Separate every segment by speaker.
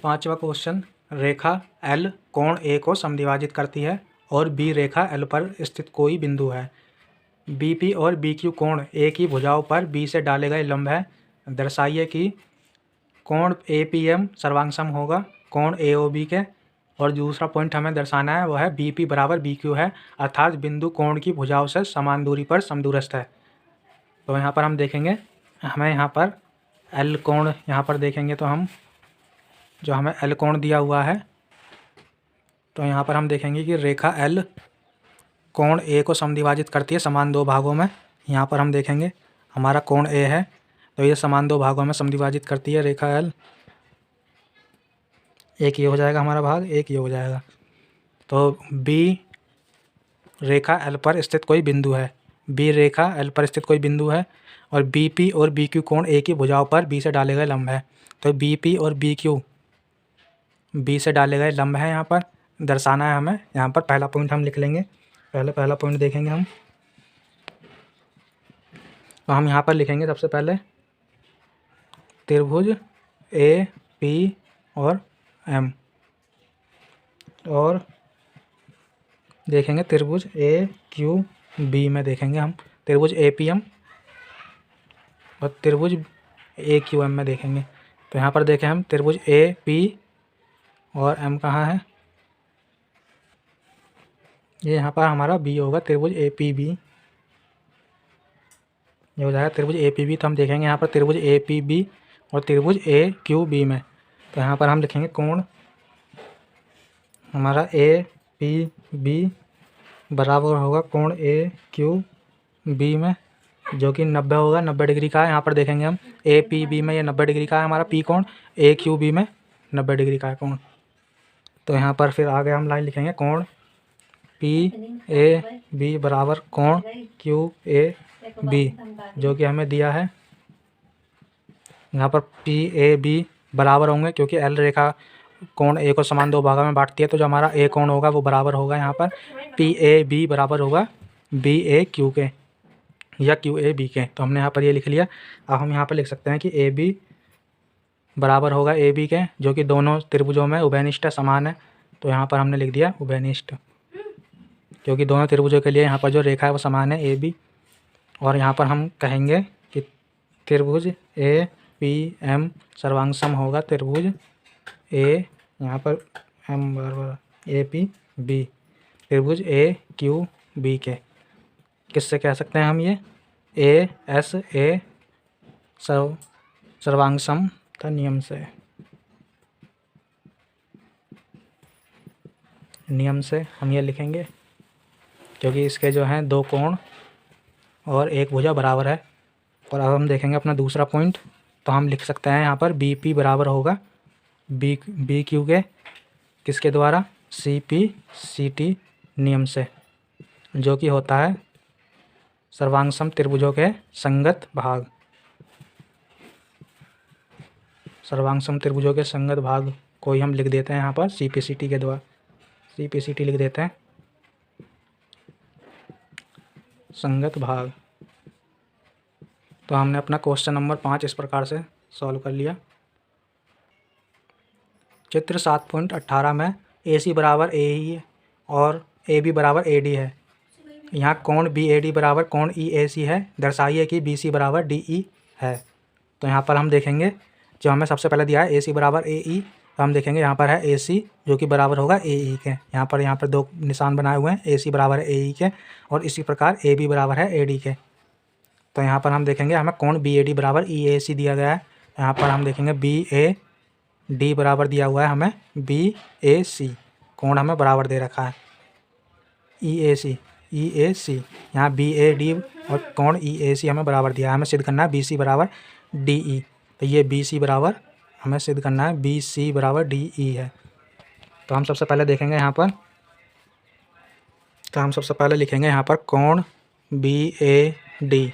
Speaker 1: पांचवा क्वेश्चन, रेखा एल कोण ए को समद्विभाजित करती है और बी रेखा एल पर स्थित कोई बिंदु है। बी पी और बी क्यू कोण ए की भुजाओं पर बी से डाले गए लंब है। दर्शाइए कि कोण ए पी एम सर्वांग सम होगा कोण ए ओ बी के। और दूसरा पॉइंट हमें दर्शाना है वह है बी पी बराबर बी क्यू है, अर्थात बिंदु कोण की भुजाओं से समान दूरी पर समदूरस्थ है। तो यहाँ पर हम देखेंगे, हमें यहाँ पर एल कोण यहाँ पर देखेंगे तो हम जो हमें एल कोण दिया हुआ है, तो यहाँ पर हम देखेंगे कि रेखा एल कोण ए को समद्विभाजित करती है समान दो भागों में। यहाँ पर हम देखेंगे हमारा कोण ए है, तो ये समान दो भागों में समद्विभाजित करती है रेखा एल। एक ये हो जाएगा हमारा भाग, एक ये हो जाएगा। तो बी रेखा एल पर स्थित कोई बिंदु है, बी रेखा एल पर स्थित कोई बिंदु है और बी पी और बी क्यू कोण ए की भुजाओं पर बी से डाले गए लंब है। तो बी पी और बी क्यू बी से डाले गए लंब है, यहाँ पर दर्शाना है हमें। यहाँ पर पहला पॉइंट हम लिख लेंगे, पहला पॉइंट देखेंगे हम। तो हम यहाँ पर लिखेंगे सबसे पहले त्रिभुज ए पी और एम, और देखेंगे त्रिभुज ए क्यू बी में देखेंगे हम त्रिभुज ए पी एम और त्रिभुज ए क्यू एम में देखेंगे। तो यहाँ पर देखें हम त्रिभुज ए पी और एम कहाँ है, ये यहाँ पर हमारा बी होगा, त्रिभुज ए पी बी ये हो जाएगा त्रिभुज ए पी बी। तो हम देखेंगे यहाँ पर त्रिभुज ए पी बी और त्रिभुज ए क्यू बी में। तो यहाँ पर हम लिखेंगे कोण हमारा ए पी बी बराबर होगा कोण ए क्यू बी में, जो कि 90 होगा, 90 डिग्री का है। यहाँ पर देखेंगे हम ए पी बी में ये 90 डिग्री का है हमारा पी कोण, ए क्यू बी में 90 डिग्री का है कोण। तो यहाँ पर फिर आगे हम लाइन लिखेंगे कोण पी ए बी बराबर कोण क्यू ए बी, जो कि हमें दिया है। यहाँ पर पी ए बी बराबर होंगे क्योंकि एल रेखा कोण ए को समान दो भागों में बांटती है, तो जो हमारा ए कोण होगा वो बराबर होगा यहाँ पर पी ए बी बराबर होगा बी ए क्यू के या क्यू ए बी के। तो हमने यहाँ पर ये लिख लिया। अब हम यहाँ पर लिख सकते हैं कि ए बी बराबर होगा ए बी के, जो कि दोनों त्रिभुजों में उभयनिष्ठ समान है। तो यहाँ पर हमने लिख दिया उभयनिष्ठ, क्योंकि दोनों त्रिभुजों के लिए यहाँ पर जो रेखा है वो समान है ए बी। और यहाँ पर हम कहेंगे कि त्रिभुज ए पी एम सर्वांग सम होगा त्रिभुज ए यहाँ पर एम बराबर ए पी बी त्रिभुज ए क्यू बी के। किससे कह सकते हैं हम ये ए एस ए सर्वांग समता नियम से, हम ये लिखेंगे क्योंकि इसके जो हैं दो कोण और एक भुजा बराबर है। और अब हम देखेंगे अपना दूसरा पॉइंट। तो हम लिख सकते हैं यहाँ पर बी पी बराबर होगा बी क्यू के, किसके द्वारा, सी पी सी टी नियम से, जो कि होता है सर्वांग सम त्रिभुजों के संगत भाग। सर्वांग सम त्रिभुजों के संगत भाग को ही हम लिख देते हैं यहाँ पर सी पी सी टी के द्वारा, सी पी सी टी लिख देते हैं संगत भाग। तो हमने अपना क्वेश्चन नंबर 5 इस प्रकार से सॉल्व कर लिया। चित्र 7.18 में ए सी बराबर ए ई और ए बी बराबर ए डी है। यहाँ कोण बी ए डी बराबर कोण ई ए सी है। दर्शाइए कि बी सी बराबर डी ई है। तो यहाँ पर हम देखेंगे जो हमें सबसे पहले दिया है ए सी बराबर ए ई, तो हम देखेंगे यहाँ पर है ए सी जो कि बराबर होगा ए ई के। यहाँ पर दो निशान बनाए हुए हैं, ए सी बराबर है ए ई के, और इसी प्रकार ए बी बराबर है ए डी के। तो यहाँ पर हम देखेंगे हमें कोण बी ए डी बराबर ई ए सी दिया गया है। यहाँ पर हम देखेंगे बी ए डी बराबर दिया हुआ है हमें बी ए सी, कोण हमें बराबर दे रखा है ई ए सी। यहाँ बी ए डी और कोण ई ए सी हमें बराबर दिया है। हमें सिद्ध करना है बी सी बराबर डी ई। तो ये बी सी बराबर हमें सिद्ध करना है बी सी बराबर डी ई है। तो हम सबसे पहले देखेंगे यहाँ पर, तो हम सबसे पहले लिखेंगे यहाँ पर कोण बी ए डी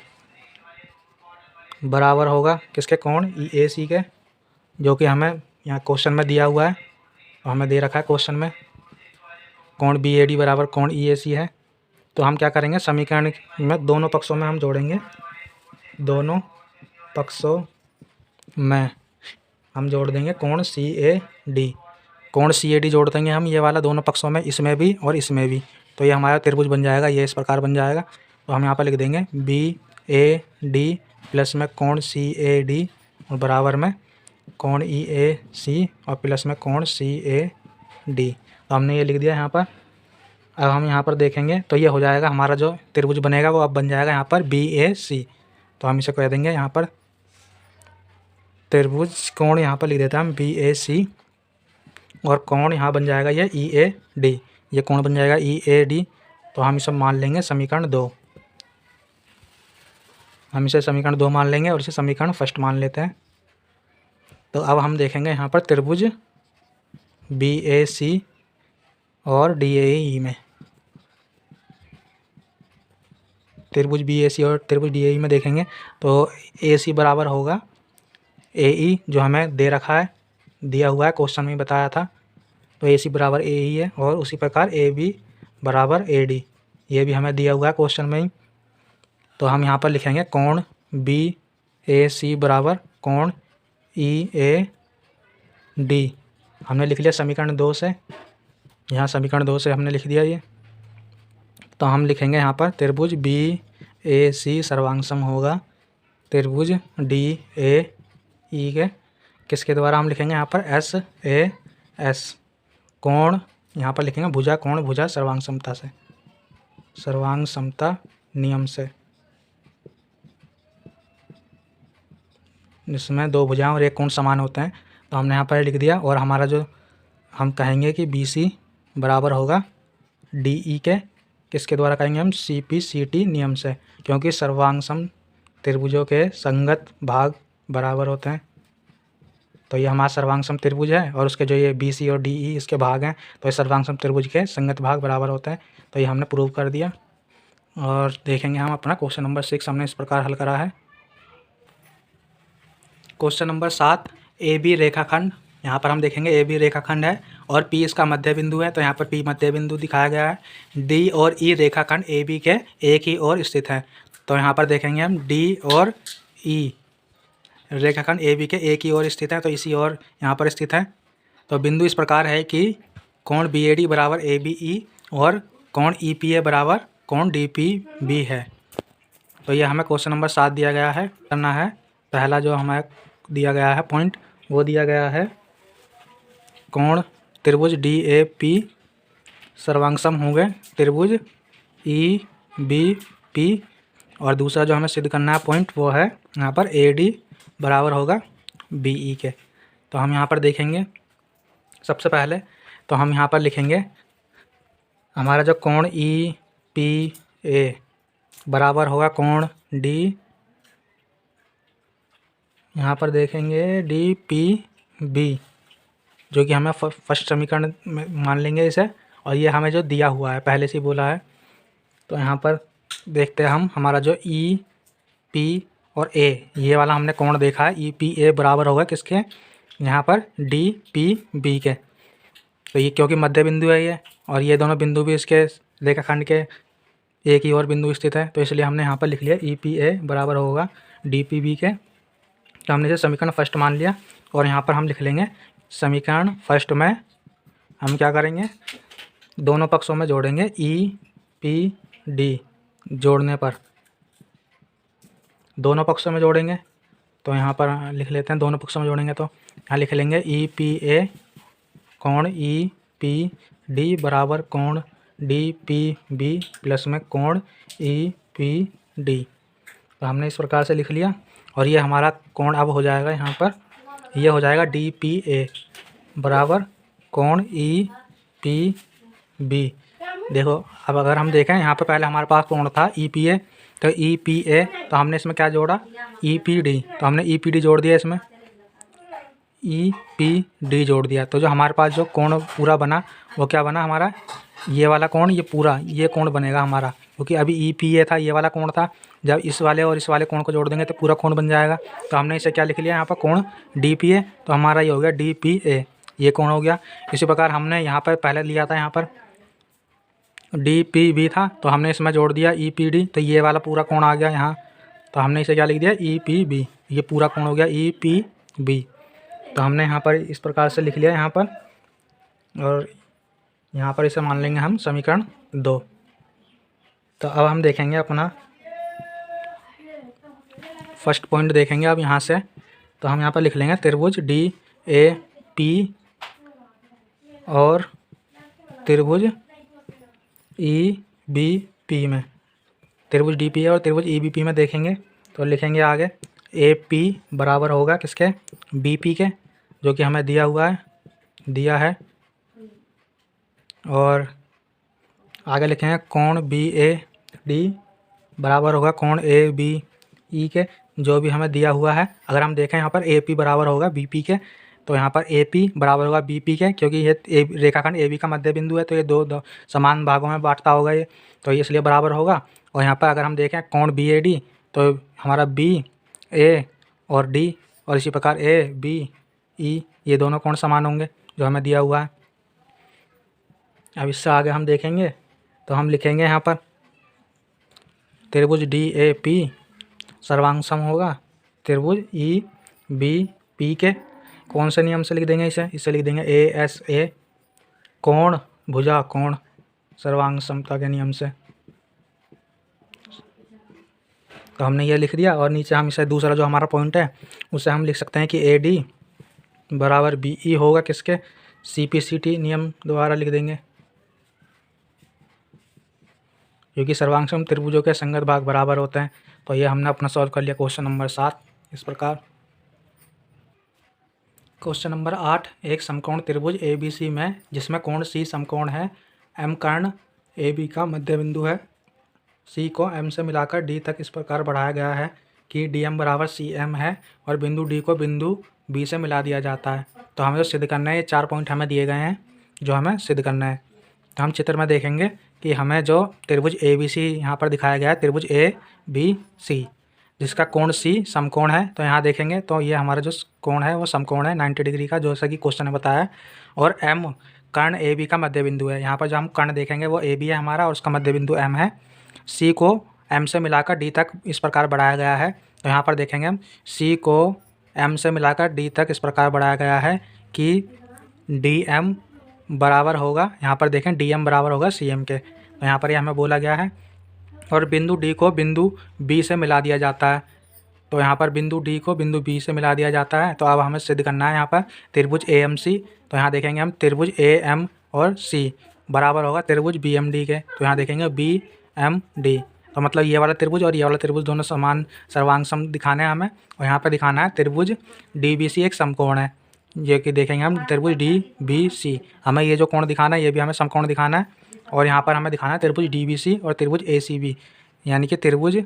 Speaker 1: बराबर होगा किसके, कोण ई ए सी के, जो कि हमें यहाँ क्वेश्चन में दिया हुआ है और हमें दे रखा है क्वेश्चन में कोण बी ए डी बराबर कोण ई ए सी है। तो हम क्या करेंगे, समीकरण में दोनों पक्षों में हम जोड़ेंगे, दोनों पक्षों में हम जोड़ देंगे कोण CAD। कोण CAD जोड़ देंगे हम ये वाला दोनों पक्षों में, इसमें भी और इसमें भी। तो ये हमारा त्रिभुज बन जाएगा, ये इस प्रकार बन जाएगा। तो हम यहाँ पर लिख देंगे BAD प्लस में कोण CAD और बराबर में कोण EAC और प्लस में कोण CAD। तो हमने ये लिख दिया यहाँ पर। अब हम यहाँ पर देखेंगे तो ये हो जाएगा हमारा जो त्रिभुज बनेगा वो अब बन जाएगा यहाँ पर BAC। तो हम इसे कह देंगे यहाँ पर त्रिभुज कोण यहाँ पर लिख देते हैं हम BAC और कोण यहाँ बन जाएगा ये EAD। ये कोण बन जाएगा EAD। तो हम इसे मान लेंगे समीकरण 2। हम इसे समीकरण 2 मान लेंगे और इसे समीकरण फर्स्ट मान लेते हैं। तो अब हम देखेंगे यहाँ पर त्रिभुज BAC और DAE में। त्रिभुज BAC और त्रिभुज DAE में देखेंगे तो AC बराबर होगा AE, जो हमें दे रखा है, दिया हुआ है, क्वेश्चन में बताया था। तो AC बराबर AE है। और उसी प्रकार AB बराबर AD, ये भी हमें दिया हुआ है क्वेश्चन में ही। तो हम यहाँ पर लिखेंगे कोण BAC बराबर कोण EAD। हमने लिख लिया समीकरण 2 से, यहाँ समीकरण 2 से हमने लिख दिया ये। तो हम लिखेंगे यहाँ पर त्रिभुज BAC सर्वांग होगा त्रिभुज DAE के किसके द्वारा हम लिखेंगे यहाँ पर SAS। कोण यहाँ पर लिखेंगे भुजा, कोण भुजा सर्वांग समता से, सर्वांग समता नियम से, जिसमें दो भुजाएं और एक कोण समान होते हैं। तो हमने यहाँ पर लिख दिया। और हमारा जो हम कहेंगे कि BC बराबर होगा DE के किसके द्वारा कहेंगे हम CPCT नियम से, क्योंकि सर्वांग सम त्रिभुजों के संगत भाग बराबर होते हैं। तो ये हमारा सर्वांग सम त्रिभुज है और उसके जो ये BC और DE इसके भाग हैं, तो ये सर्वांग सम त्रिभुज के संगत भाग बराबर होते हैं। तो ये हमने प्रूव कर दिया। और देखेंगे हम अपना क्वेश्चन नंबर 6 हमने इस प्रकार हल करा है। क्वेश्चन नंबर 7, AB रेखाखंड। यहाँ पर हम देखेंगे AB रेखाखंड है और P इसका मध्य बिंदु है। तो यहाँ पर P मध्य बिंदु दिखाया गया है। D और E रेखाखंड AB के एक ही ओर स्थित है। तो यहाँ पर देखेंगे हम D और E रेखाखंड AB के एक ही ओर स्थित है, तो इसी ओर यहाँ पर स्थित है। तो बिंदु इस प्रकार है कि कोण BAD बराबर ABE और कोण EPA बराबर कोण DPB है। तो ये हमें क्वेश्चन नंबर 7 दिया गया है, करना है। पहला जो हमें दिया गया है पॉइंट, वो दिया गया है कोण त्रिभुज DAP सर्वांग सम होंगे त्रिभुज EBP। और दूसरा जो हमें सिद्ध करना है पॉइंट, वो है यहाँ पर AD बराबर होगा BE के। तो हम यहाँ पर देखेंगे सबसे पहले, तो हम यहाँ पर लिखेंगे हमारा जो कोण EPA बराबर होगा कोण D, यहाँ पर देखेंगे DPB, जो कि हमें फर्स्ट समीकरण में मान लेंगे इसे। और ये हमें जो दिया हुआ है पहले से ही बोला है। तो यहाँ पर देखते हैं हम, हमारा जो EP और A ये वाला हमने कोण देखा है, EPA बराबर होगा किसके, यहाँ पर DPB के। तो ये क्योंकि मध्य बिंदु है ये, और ये दोनों बिंदु भी इसके रेखाखंड के एक ही और बिंदु स्थित है, तो इसलिए हमने यहाँ पर लिख लिया EPA बराबर होगा DPB के। तो हमने इसे समीकरण फर्स्ट मान लिया। और यहाँ पर हम लिख लेंगे समीकरण फर्स्ट में हम क्या करेंगे, दोनों पक्षों में जोड़ेंगे EPD। जोड़ने पर दोनों पक्षों में जोड़ेंगे, तो यहाँ पर लिख लेते हैं दोनों पक्षों में जोड़ेंगे। तो यहाँ लिख लेंगे EPA कोण EPD बराबर कोण DPB प्लस में कोण EPD। तो हमने इस प्रकार से लिख लिया। और ये हमारा कोण अब हो जाएगा यहाँ पर, ये हो जाएगा DPA बराबर कोण EPB। देखो अब अगर हम देखें यहाँ पर पहले हमारे पास कोण था EPA, तो EPA, तो हमने इसमें क्या जोड़ा EPD, तो हमने EPD जोड़ दिया, इसमें EPD जोड़ दिया। तो जो हमारे पास जो कोण पूरा बना वो क्या बना हमारा, ये वाला कोण, ये पूरा ये कोण बनेगा हमारा, क्योंकि अभी EPA था, ये वाला कोण था। जब इस वाले और इस वाले कोण को जोड़ देंगे तो पूरा कोण बन जाएगा। तो हमने इसे क्या लिख लिया यहाँ पर कोण DPA, तो हमारा ये हो गया DPA, ये कोण हो गया। इसी प्रकार हमने यहाँ पर पहले लिया था, यहाँ पर DPB था, तो हमने इसमें जोड़ दिया EPD, तो ये वाला पूरा कोण आ गया यहाँ। तो हमने इसे क्या लिख दिया EPB, ये पूरा कोण हो गया EPB। तो हमने यहाँ पर इस प्रकार से लिख लिया यहाँ पर, और यहाँ पर इसे मान लेंगे हम समीकरण 2। तो अब हम देखेंगे अपना फर्स्ट पॉइंट देखेंगे अब यहाँ से। तो हम यहाँ पर लिख लेंगे त्रिभुज DAP और त्रिभुज EBP में, त्रिभुज DPA और त्रिभुज EBP में देखेंगे तो लिखेंगे आगे AP बराबर होगा किसके, BP के, जो कि हमें दिया है। और आगे लिखेंगे कोण BAD बराबर होगा कोण ABE के, जो भी हमें दिया हुआ है। अगर हम देखें यहाँ पर AP बराबर होगा BP के, तो यहाँ पर AP बराबर होगा BP के, क्योंकि ये रेखाखंड AB का मध्य बिंदु है, तो ये दो समान भागों में बांटता होगा ये, तो ये इसलिए बराबर होगा। और यहाँ पर अगर हम देखें कोण BAD, तो हमारा BA और D और इसी प्रकार ABE ये दोनों कोण समान होंगे जो हमें दिया हुआ है। अब इससे आगे हम देखेंगे तो हम लिखेंगे यहाँ पर त्रिभुज DAP सर्वांग सम होगा त्रिभुज EBP के। कौन से नियम से लिख देंगे इसे लिख देंगे ASA कोण भुजा कोण सर्वांग समता के नियम से। तो हमने ये लिख दिया, और नीचे हम इसे दूसरा जो हमारा पॉइंट है उसे हम लिख सकते हैं कि AD बराबर BE होगा किसके, CPCT नियम द्वारा लिख देंगे, क्योंकि सर्वांग सम त्रिभुजों के संगत भाग बराबर होते हैं। तो ये हमने अपना सॉल्व कर लिया क्वेश्चन नंबर 7 इस प्रकार। क्वेश्चन नंबर 8, एक समकोण त्रिभुज ABC में जिसमें कोण C समकोण है, M कर्ण AB का मध्य बिंदु है, C को M से मिलाकर D तक इस प्रकार बढ़ाया गया है कि DM बराबर CM है, और बिंदु D को बिंदु B से मिला दिया जाता है। तो हमें जो सिद्ध करना है, ये 4 पॉइंट हमें दिए गए हैं जो हमें सिद्ध करना है। तो हम चित्र में देखेंगे कि हमें जो त्रिभुज ABC यहाँ पर दिखाया गया है, त्रिभुज ABC जिसका कोण C समकोण है, तो यहाँ देखेंगे तो ये हमारा जो कोण है वो समकोण है 90 डिग्री का, जैसा कि क्वेश्चन ने बताया है। और M कर्ण AB का मध्य बिंदु है। यहाँ पर जो हम कर्ण देखेंगे वो AB है हमारा, और उसका मध्य बिंदु M है। C को M से मिलाकर D तक इस प्रकार बढ़ाया गया है। तो यहाँ पर देखेंगे हम C को M से मिलाकर D तक इस प्रकार बढ़ाया गया है कि DM बराबर होगा, यहाँ पर देखें DM बराबर होगा CM के। तो यहाँ पर ये हमें बोला गया है। और बिंदु D को बिंदु B से मिला दिया जाता है। तो यहाँ पर बिंदु D को बिंदु B से मिला दिया जाता है। तो अब हमें सिद्ध करना है यहाँ पर त्रिभुज AMC। तो यहाँ देखेंगे हम त्रिभुज AM और C बराबर होगा त्रिभुज BMD के। तो यहाँ देखेंगे BMD, तो मतलब ये वाला त्रिभुज और ये वाला त्रिभुज दोनों समान सर्वांग सम दिखाने हैं हमें। और यहाँ पर दिखाना है त्रिभुज DBC एक समकोण है, ये कि देखेंगे हम त्रिभुज DBC, हमें ये जो कोण दिखाना है ये भी हमें समकोण दिखाना है। और यहाँ पर हमें दिखाना है त्रिभुज DBC और त्रिभुज ACB, यानी कि त्रिभुज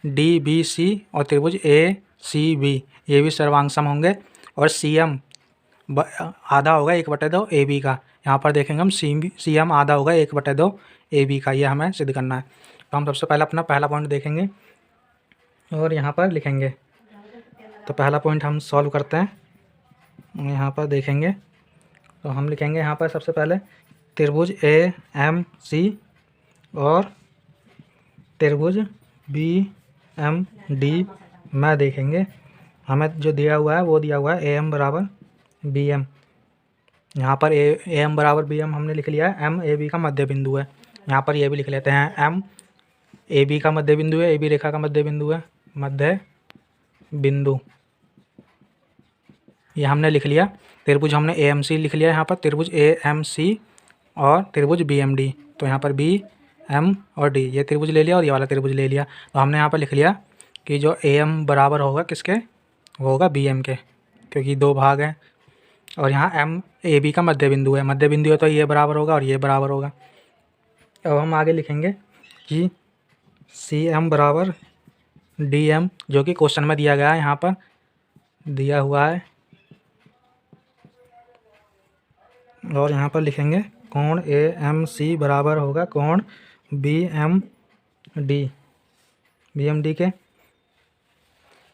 Speaker 1: DBC और त्रिभुज ACB ये भी सर्वांग सम होंगे। और CM आधा होगा 1/2 AB का, यहाँ पर देखेंगे हम CM आधा होगा 1/2 AB का, ये हमें सिद्ध करना है। तो हम सबसे पहले अपना पहला पॉइंट देखेंगे और यहाँ पर लिखेंगे। तो पहला पॉइंट हम सॉल्व करते हैं, यहाँ पर देखेंगे तो हम लिखेंगे यहाँ पर सबसे पहले त्रिभुज AMC और त्रिभुज BMD में देखेंगे हमें जो दिया हुआ है वो दिया हुआ है AM बराबर BM। यहाँ पर AM बराबर BM हमने लिख लिया है। M AB का मध्य बिंदु है, यहाँ पर ये भी लिख लेते हैं M AB का मध्य बिंदु है, AB रेखा का मध्य बिंदु है, मध्य बिंदु ये हमने लिख लिया। त्रिभुज हमने AMC लिख लिया, यहाँ पर त्रिभुज AMC और त्रिभुज BMD, तो यहाँ पर BM और D ये त्रिभुज ले लिया और ये वाला त्रिभुज ले लिया। तो हमने यहाँ पर लिख लिया कि जो AM बराबर होगा किसके, वो होगा BM के, क्योंकि 2 भाग हैं। और यहाँ M AB का मध्य बिंदु है, मध्य बिंदु है तो ये बराबर होगा और ये बराबर होगा। अब हम आगे लिखेंगे कि CM बराबर DM, जो कि क्वेश्चन में दिया गया है, यहाँ पर दिया हुआ है। और यहाँ पर लिखेंगे कोण AMC बराबर होगा कोण BMD के,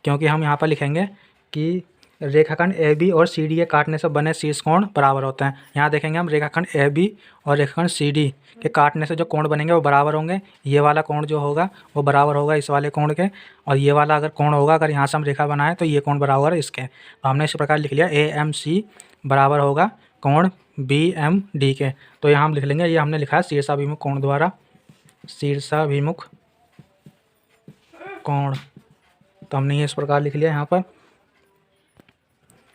Speaker 1: क्योंकि हम यहाँ पर लिखेंगे कि रेखाखंड ए बी और सी डी के काटने से बने शीर्ष कोण बराबर होते हैं। यहाँ देखेंगे हम रेखाखंड ए बी और रेखाखंड सी डी के काटने से जो कोण बनेंगे वो बराबर होंगे। ये वाला कोण जो होगा वो बराबर होगा इस वाले कोण के, और ये वाला अगर कोण होगा, अगर यहाँ से हम रेखा बनाए तो ये कोण बराबर होगा इसके। तो हमने इस प्रकार लिख लिया ए एम सी बराबर होगा कोण बी एम डी के। तो यहाँ हम लिख लेंगे, ये हमने लिखा है शीर्षाभिमुख कोण द्वारा, शीर्षाभिमुख कोण। तो हमने ये इस प्रकार लिख लिया यहाँ पर।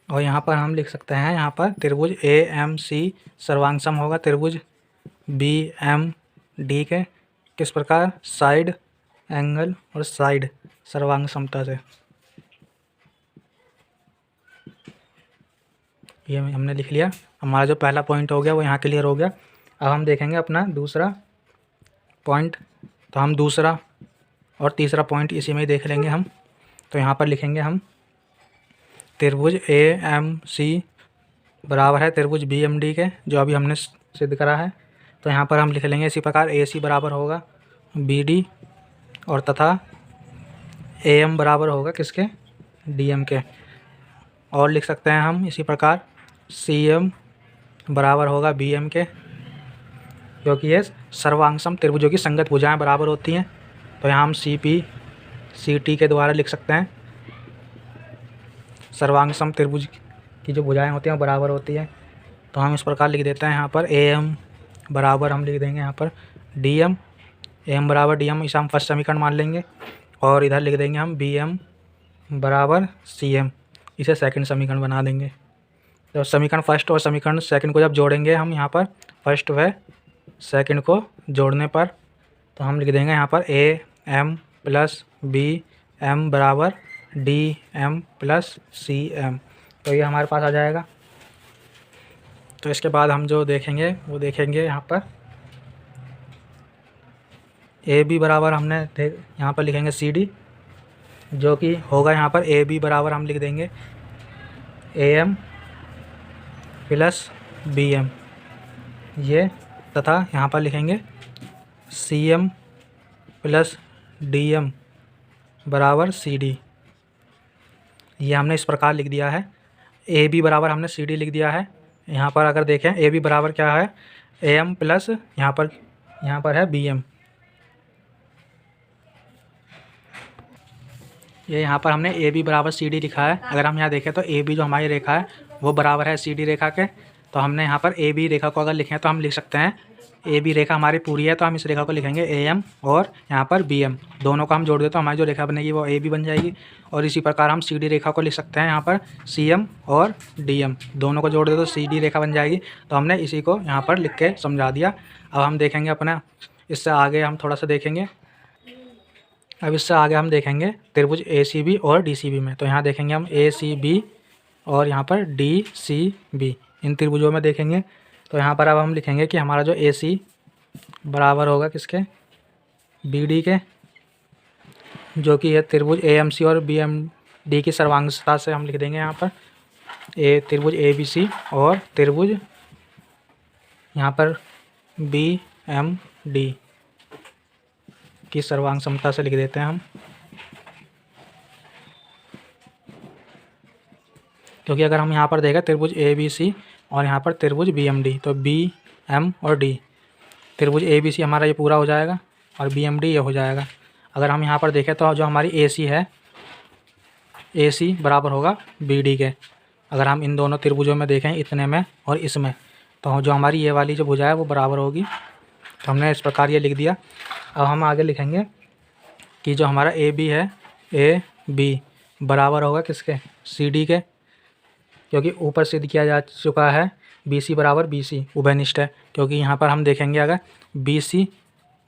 Speaker 1: और यहाँ पर हम लिख सकते हैं, यहाँ पर त्रिभुज ए एम सी सर्वांग सम होगा त्रिभुज बी एम डी के। किस प्रकार? साइड एंगल और साइड सर्वांग समता से। ये हमने लिख लिया। हमारा जो पहला पॉइंट हो गया वो यहाँ क्लियर हो गया। अब हम देखेंगे अपना दूसरा पॉइंट। तो हम दूसरा और तीसरा पॉइंट इसी में ही देख लेंगे हम। तो यहाँ पर लिखेंगे हम त्रिभुज ए एम सी बराबर है त्रिभुज बी एम डी के, जो अभी हमने सिद्ध करा है। तो यहाँ पर हम लिख लेंगे इसी प्रकार ए सी बराबर होगा बी डी, और तथा ए एम बराबर होगा किसके? डी एम के। और लिख सकते हैं हम इसी प्रकार सी एम बराबर होगा बी एम के, क्योंकि ये सर्वांग सम त्रिभुजों की संगत भुजाएं बराबर होती हैं। तो यहाँ हम सी पी सी टी के द्वारा लिख सकते हैं सर्वांग सम त्रिभुज की जो भुजाएं होती हैं बराबर होती हैं। तो हम इस प्रकार लिख देते हैं यहाँ पर ए एम बराबर हम लिख देंगे यहाँ पर डी एम, ए एम बराबर डी एम, इसे हम फर्स्ट समीकरण मान लेंगे। और इधर लिख देंगे हम बी एम बराबर सी एम, इसे सेकंड समीकरण बना देंगे। तो समीकरण फर्स्ट और समीकरण सेकंड को जब जोड़ेंगे हम यहाँ पर फर्स्ट व सेकंड को जोड़ने पर, तो हम लिख देंगे यहाँ पर A M plus B M बराबर D M plus C M. तो ये हमारे पास आ जाएगा। तो इसके बाद हम जो देखेंगे वो देखेंगे यहाँ पर ए बी बराबर हमने यहाँ पर लिखेंगे सी डी, जो कि होगा यहाँ पर ए बी बराबर हम लिख देंगे A M plus B M ये, तथा यहाँ पर लिखेंगे C M plus D M बराबर सी डी। ये हमने इस प्रकार लिख दिया है। ए बी बराबर हमने सी डी लिख दिया है। यहाँ पर अगर देखें ए बी बराबर क्या है? ए एम प्लस यहाँ पर है बी एम। ये यहाँ पर हमने ए बी बराबर सी डी लिखा है। अगर हम यहाँ देखें तो ए बी जो हमारी रेखा है वो बराबर है सी डी रेखा के। तो हमने यहाँ पर ए बी रेखा को अगर लिखें तो हम लिख सकते हैं ए बी रेखा हमारी पूरी है, तो हम इस रेखा को लिखेंगे ए एम और यहाँ पर बी एम, दोनों को हम जोड़ दें तो हमारी जो रेखा बनेगी वो ए बी बन जाएगी। और इसी प्रकार हम सी डी रेखा को लिख सकते हैं यहाँ पर सी एम और डी एम, दोनों को जोड़ दे तो सी डी रेखा बन जाएगी। तो हमने इसी को यहाँ पर लिख के समझा दिया। अब हम देखेंगे अपना इससे आगे हम थोड़ा सा देखेंगे। अब इससे आगे हम देखेंगे त्रिभुज ए सी बी और डी सी बी में। तो यहाँ देखेंगे हम ए सी बी और यहाँ पर डी सी बी, इन त्रिभुजों में देखेंगे। तो यहाँ पर अब हम लिखेंगे कि हमारा जो ए सी बराबर होगा किसके? बी डी के, जो कि है त्रिभुज ए एम सी और बी एम डी की सर्वांगता से हम लिख देंगे यहाँ पर त्रिभुज ए बी सी और त्रिभुज यहाँ पर बी एम डी की सर्वांग समता से लिख देते हैं हम, क्योंकि अगर हम यहाँ पर देखें त्रिभुज ए बी सी और यहाँ पर त्रिभुज बी एम डी, तो बी एम और डी त्रिभुज ए बी सी हमारा ये पूरा हो जाएगा और बी एम डी ये हो जाएगा। अगर हम यहाँ पर देखें तो जो हमारी ए सी है, ए सी बराबर होगा बी डी के। अगर हम इन दोनों त्रिभुजों में देखें इतने में और इसमें, तो जो हमारी ये वाली जो भुजा है वो बराबर होगी। तो हमने इस प्रकार ये लिख दिया। अब हम आगे लिखेंगे कि जो हमारा ए बी है, ए बी बराबर होगा किसके? सी डी के, क्योंकि ऊपर सिद्ध किया जा चुका है बी सी बराबर बी सी उभयनिष्ठ है। क्योंकि यहाँ पर हम देखेंगे अगर बी सी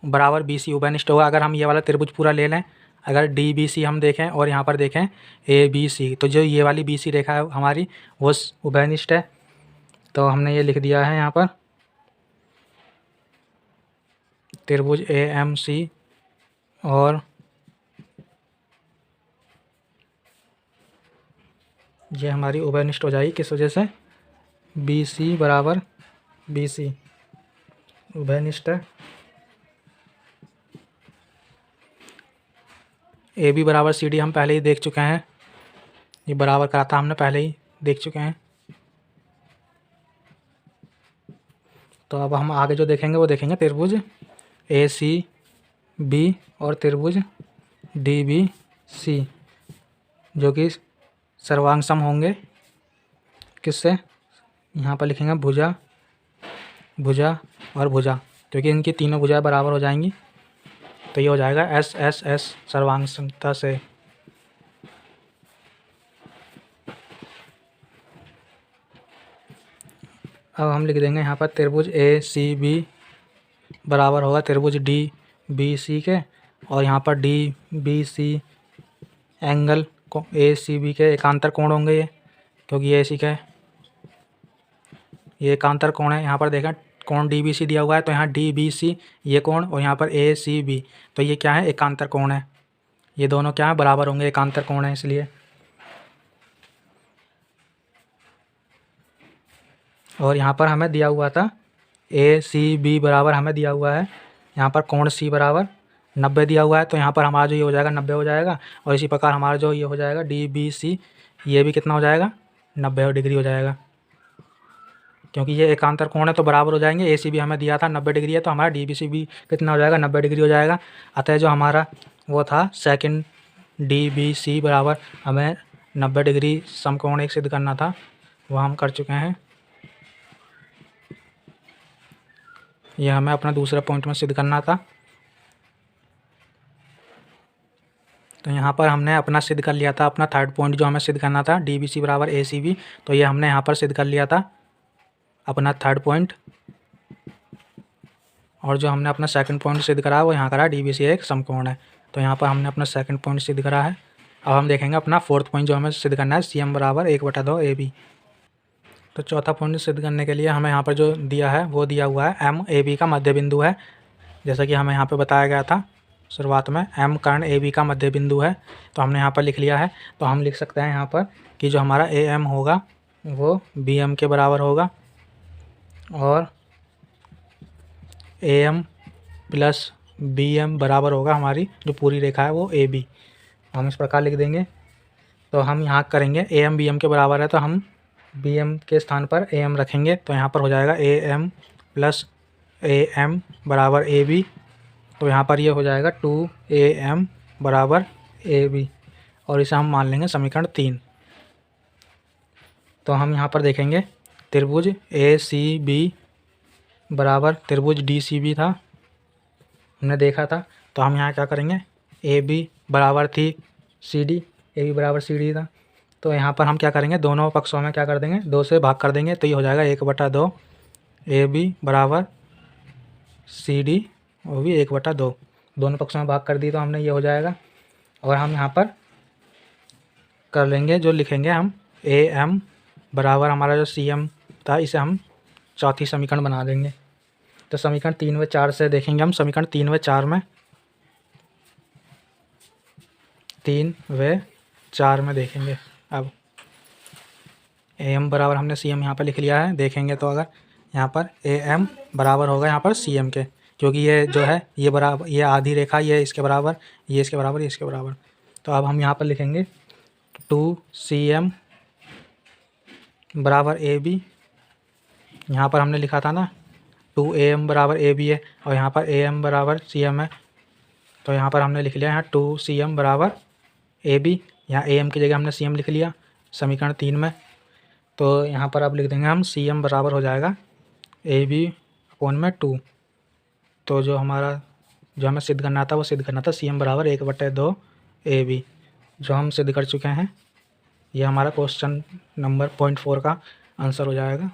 Speaker 1: बराबर बी सी उभयनिष्ठ होगा, अगर हम ये वाला त्रिभुज पूरा ले लें, अगर डी बी सी हम देखें और यहाँ पर देखें ए बी सी, तो जो ये वाली बी सी रेखा है हमारी वो उभयनिष्ठ है। तो हमने ये लिख दिया है यहाँ पर त्रिभुज ए एम सी और ये हमारी उभयनिष्ठ हो जाएगी। किस वजह से? बी सी बराबर बी सी उभयनिष्ठ है। ए बी बराबर सी डी हम पहले ही देख चुके हैं। ये बराबर करा था हमने, पहले ही देख चुके हैं। तो अब हम आगे जो देखेंगे वो देखेंगे त्रिभुज ACB और त्रिभुज DBC, जो कि सर्वांग सम होंगे किससे, यहाँ पर लिखेंगे भुजा, भुजा और भुजा, क्योंकि इनकी तीनों भुजाएं बराबर हो जाएंगी। तो ये हो जाएगा SSS सर्वांग समता से। अब हम लिख देंगे यहाँ पर त्रिभुज ACB बराबर होगा त्रिभुज DBC के, और यहाँ पर DBC एंगल को ACB के एकांतर कोण होंगे ये, क्योंकि ये AC का है, ये एकांतर कोण है। यहाँ पर देखें कोण DBC दिया हुआ है, तो यहाँ DBC ये कोण और यहाँ पर ACB, तो ये क्या है, एकांतर कोण है। ये दोनों क्या है, बराबर होंगे, एकांतर कोण है इसलिए। और यहाँ पर हमें दिया हुआ था ACB बराबर हमें दिया हुआ है, यहाँ पर कोण C बराबर 90 दिया हुआ है, तो यहाँ पर हमारा जो ये हो जाएगा 90 हो जाएगा। और इसी प्रकार हमारा जो ये हो जाएगा DBC, ये भी कितना हो जाएगा, 90 डिग्री हो जाएगा, क्योंकि ये एकांतर कोण है तो बराबर हो जाएंगे। ACB हमें दिया था 90 डिग्री है, तो हमारा DBC भी कितना हो जाएगा, 90 डिग्री हो जाएगा। अतः जो हमारा वो था सेकंड DBC बराबर हमें 90 डिग्री समकोण एक सिद्ध करना था, वह हम कर चुके हैं। यह हमें अपना दूसरा पॉइंट में सिद्ध करना था। तो यहाँ पर हमने अपना सिद्ध कर लिया था, अपना थर्ड पॉइंट जो हमें सिद्ध करना था DBC बराबर ACB, तो ये हमने यहाँ पर सिद्ध कर लिया था अपना थर्ड पॉइंट। और जो हमने अपना सेकंड पॉइंट सिद्ध करा वो यहाँ करा DBC एक समकोण है, तो यहाँ पर हमने अपना सेकंड पॉइंट सिद्ध करा है। अब हम देखेंगे अपना फोर्थ पॉइंट जो हमें सिद्ध करना है, CM बराबर 1/2 AB। तो चौथा पॉइंट सिद्ध करने के लिए हमें यहाँ पर जो दिया है वो दिया हुआ है M AB का मध्य बिंदु है, जैसा कि हमें यहाँ पे बताया गया था शुरुआत में, M कर्ण AB का मध्य बिंदु है, तो हमने यहाँ पर लिख लिया है। तो हम लिख सकते हैं यहाँ पर कि जो हमारा AM होगा वो BM के बराबर होगा, और AM प्लस BM बराबर होगा हमारी जो पूरी रेखा है वो AB। हम इस प्रकार लिख देंगे। तो हम यहाँ करेंगे AM BM के बराबर है, तो हम BM के स्थान पर AM रखेंगे, तो यहाँ पर हो जाएगा AM प्लस AM बराबर AB। तो यहाँ पर ये हो जाएगा 2AM बराबर AB, और इसे हम मान लेंगे समीकरण 3। तो हम यहाँ पर देखेंगे त्रिभुज ACB बराबर त्रिभुज DCB था, हमने देखा था। तो हम यहाँ क्या करेंगे, AB बराबर थी CD, AB बराबर CD था, तो यहाँ पर हम क्या करेंगे, दोनों पक्षों में क्या कर देंगे, 2 से भाग कर देंगे, तो ये हो जाएगा 1/2 AB बराबर CD, वो भी 1/2, दोनों पक्षों में भाग कर दी तो हमने, ये हो जाएगा। और हम यहाँ पर कर लेंगे, जो लिखेंगे हम AM बराबर हमारा जो CM था, इसे हम चौथी समीकरण बना देंगे। तो समीकरण 3 व 4 से देखेंगे हम, समीकरण 3 व 4 में 3 व 4 में देखेंगे। अब AM बराबर हमने CM यहाँ पर लिख लिया है, देखेंगे तो अगर यहाँ पर AM बराबर होगा यहाँ पर CM के, क्योंकि ये जो है ये बराबर, ये आधी रेखा, ये इसके बराबर, ये इसके बराबर, ये इसके बराबर। तो अब हम यहाँ पर लिखेंगे 2CM बराबर AB। यहाँ पर हमने लिखा था ना 2AM बराबर AB है, और यहाँ पर AM बराबर CM है, तो यहाँ पर हमने लिख लिया यहाँ 2CM बराबर AB। यहाँ AM की जगह हमने CM लिख लिया समीकरण 3 में। तो यहाँ पर अब लिख देंगे हम CM बराबर हो जाएगा AB/2। तो जो हमारा जो हमें सिद्ध करना था वो सिद्ध करना था CM बराबर 1/2 AB, जो हम सिद्ध कर चुके हैं। ये हमारा क्वेश्चन नंबर पॉइंट 4 का आंसर हो जाएगा।